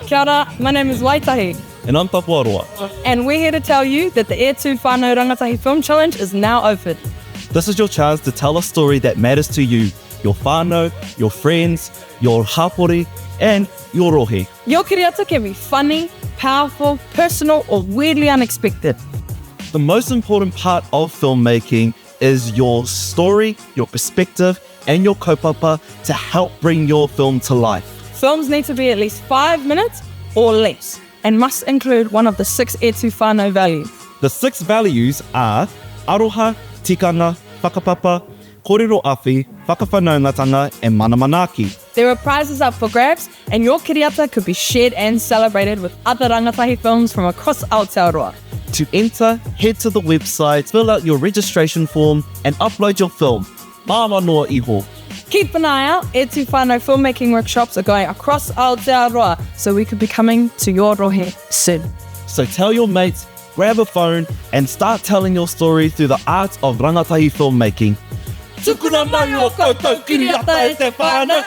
Kia ora, my name is Waitahi. And I'm Aotearoa. And we're here to tell you that the E Tū Whānau Rangatahi Film Challenge is now open. This is your chance to tell a story that matters to you, your whānau, your friends, your hapori, and your rohe. Your kiriata can be funny, powerful, personal, or weirdly unexpected. The most important part of filmmaking is your story, your perspective, and your kaupapa to help bring your film to life. Films need to be at least 5 minutes or less, and must include one of the 6 E Tū Whānau values. The 6 values are aroha, tikanga, whakapapa, kōrero awhi, whakawhanaungatanga, and manaaki. There are prizes up for grabs, and your kiriata could be shared and celebrated with other rangatahi films from across Aotearoa. To enter, head to the website, fill out your registration form, and upload your film. Māmā noa iho. Keep an eye out, E Tū Whānau filmmaking workshops are going across Aotearoa, so we could be coming to your rohe soon. So tell your mates, grab a phone, and start telling your story through the art of rangatahi filmmaking. Tukuna mai o koutou kiriata e te whānau!